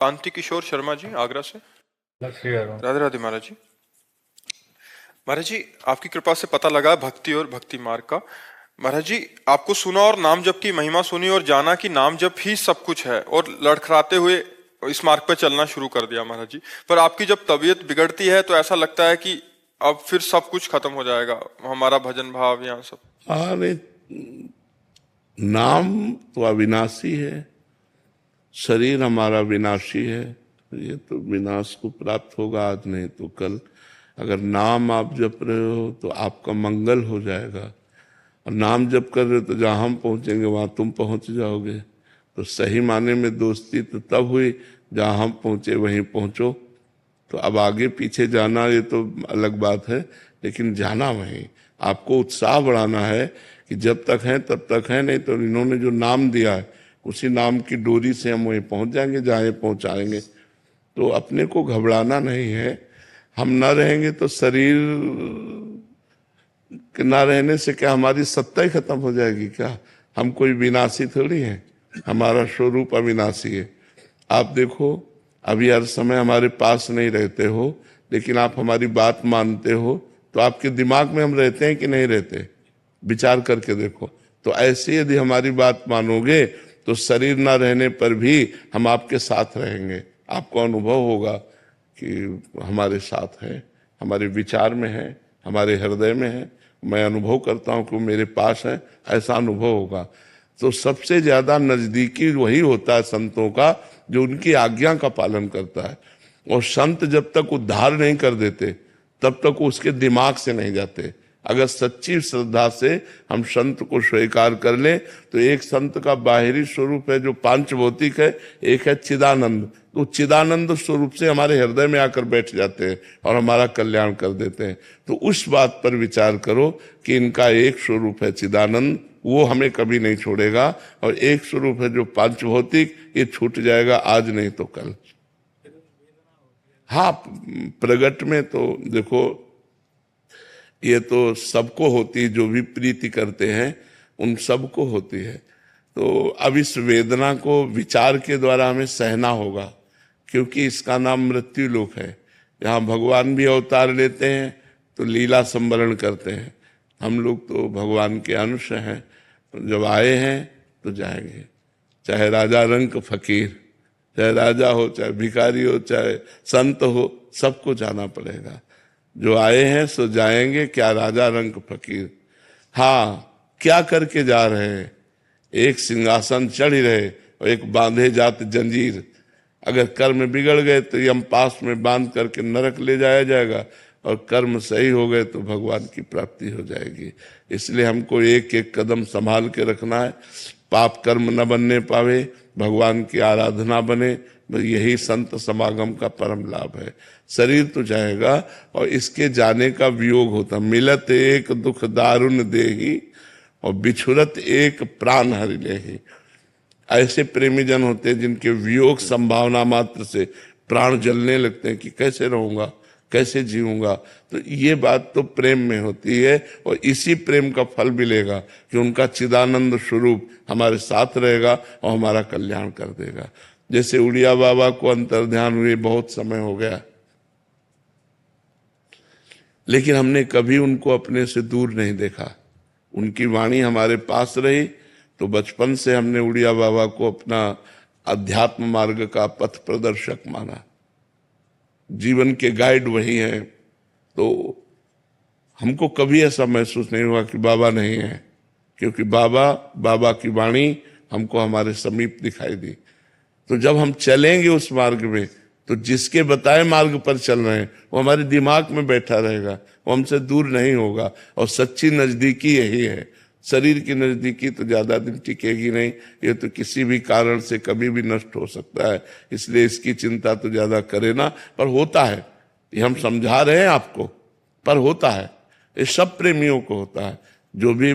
कांति किशोर शर्मा जी आगरा से। राधे राधे महाराज जी। महाराज जी, आपकी कृपा से पता लगा भक्ति और भक्ति मार्ग का। महाराज जी, आपको सुना और नाम जप की महिमा सुनी और जाना कि नाम जप ही सब कुछ है, और लड़खड़ाते हुए इस मार्ग पे चलना शुरू कर दिया महाराज जी। पर आपकी जब तबीयत बिगड़ती है तो ऐसा लगता है कि अब फिर सब कुछ खत्म हो जाएगा, हमारा भजन भाव यहाँ सब। अरे नाम तो अविनाशी है, शरीर हमारा विनाशी है, ये तो विनाश को प्राप्त होगा आज नहीं तो कल। अगर नाम आप जप रहे हो तो आपका मंगल हो जाएगा, और नाम जप कर रहे हो तो जहाँ हम पहुँचेंगे वहाँ तुम पहुँच जाओगे। तो सही माने में दोस्ती तो तब हुई जहाँ हम पहुँचे वहीं पहुँचो। तो अब आगे पीछे जाना ये तो अलग बात है, लेकिन जाना वहीं। आपको उत्साह बढ़ाना है कि जब तक है तब तक है, नहीं तो इन्होंने जो नाम दिया है उसी नाम की डोरी से हम वहीं पहुंच जाएंगे जहाँ पहुंचाएंगे। तो अपने को घबराना नहीं है। हम ना रहेंगे तो शरीर के ना रहने से क्या हमारी सत्ता ही खत्म हो जाएगी क्या? हम कोई विनाशी थोड़ी हैं, हमारा स्वरूप अविनाशी है। आप देखो, अभी हर समय हमारे पास नहीं रहते हो, लेकिन आप हमारी बात मानते हो, तो आपके दिमाग में हम रहते हैं कि नहीं रहते? विचार करके देखो। तो ऐसे यदि हमारी बात मानोगे तो शरीर ना रहने पर भी हम आपके साथ रहेंगे। आपको अनुभव होगा कि हमारे साथ है, हमारे विचार में है, हमारे हृदय में है। मैं अनुभव करता हूँ कि वो मेरे पास है, ऐसा अनुभव होगा। तो सबसे ज्यादा नजदीकी वही होता है संतों का जो उनकी आज्ञा का पालन करता है। और संत जब तक उद्धार नहीं कर देते तब तक उसके दिमाग से नहीं जाते। अगर सच्ची श्रद्धा से हम संत को स्वीकार कर ले तो एक संत का बाहरी स्वरूप है जो पांच भौतिक है, एक है चिदानंद। तो चिदानंद स्वरूप से हमारे हृदय में आकर बैठ जाते हैं और हमारा कल्याण कर देते हैं। तो उस बात पर विचार करो कि इनका एक स्वरूप है चिदानंद, वो हमें कभी नहीं छोड़ेगा, और एक स्वरूप है जो पांच भौतिक, ये छूट जाएगा आज नहीं तो कल। हाँ, प्रगट में तो देखो ये तो सबको होती है, जो भी प्रीति करते हैं उन सबको होती है। तो अब इस वेदना को विचार के द्वारा हमें सहना होगा, क्योंकि इसका नाम मृत्यु लोक है। यहाँ भगवान भी अवतार लेते हैं तो लीला संवरण करते हैं। हम लोग तो भगवान के अंश हैं, तो जब आए हैं तो जाएंगे। चाहे राजा रंक फकीर, चाहे राजा हो, चाहे भिखारी हो, चाहे संत हो, सबको जाना पड़ेगा। जो आए हैं सो जाएंगे, क्या राजा रंक फकीर। हाँ, क्या करके जा रहे हैं? एक सिंहासन चढ़ ही रहे और एक बांधे जात जंजीर। अगर कर्म बिगड़ गए तो यम पास में बांध करके नरक ले जाया जाएगा, और कर्म सही हो गए तो भगवान की प्राप्ति हो जाएगी। इसलिए हमको एक एक कदम संभाल के रखना है। पाप कर्म न बनने पावे, भगवान की आराधना बने, यही संत समागम का परम लाभ है। शरीर तो जाएगा और इसके जाने का वियोग होता। मिलत एक दुख दारुण देही और बिछुरत एक प्राण हरि लेही। ऐसे प्रेमी जन होते हैं जिनके वियोग संभावना मात्र से प्राण जलने लगते हैं कि कैसे रहूंगा, कैसे जीऊंगा। तो ये बात तो प्रेम में होती है, और इसी प्रेम का फल मिलेगा कि उनका चिदानंद स्वरूप हमारे साथ रहेगा और हमारा कल्याण कर देगा। जैसे उड़िया बाबा को अंतर्ध्यान हुए बहुत समय हो गया, लेकिन हमने कभी उनको अपने से दूर नहीं देखा। उनकी वाणी हमारे पास रही, तो बचपन से हमने उड़िया बाबा को अपना अध्यात्म मार्ग का पथ प्रदर्शक माना। जीवन के गाइड वही हैं। तो हमको कभी ऐसा महसूस नहीं हुआ कि बाबा नहीं है, क्योंकि बाबा की वाणी हमको हमारे समीप दिखाई दी। तो जब हम चलेंगे उस मार्ग में, तो जिसके बताए मार्ग पर चल रहे हैं वो हमारे दिमाग में बैठा रहेगा, वो हमसे दूर नहीं होगा। और सच्ची नजदीकी यही है। शरीर की नजदीकी तो ज्यादा दिन टिकेगी नहीं, ये तो किसी भी कारण से कभी भी नष्ट हो सकता है। इसलिए इसकी चिंता तो ज्यादा करे ना। पर होता है, ये हम समझा रहे हैं आपको, पर होता है। ये सब प्रेमियों को होता है। जो भी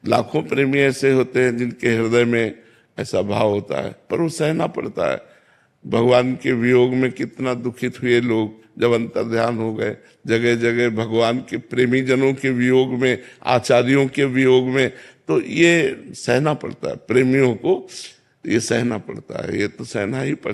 लाखों प्रेमी ऐसे होते हैं जिनके हृदय में ऐसा भाव होता है, पर वो सहना पड़ता है। भगवान के वियोग में कितना दुखित हुए लोग जब अंतर्ध्यान हो गए। जगह जगह भगवान के प्रेमी जनों के वियोग में, आचार्यों के वियोग में, तो ये सहना पड़ता है। प्रेमियों को ये सहना पड़ता है, ये तो सहना ही पड़ेगा।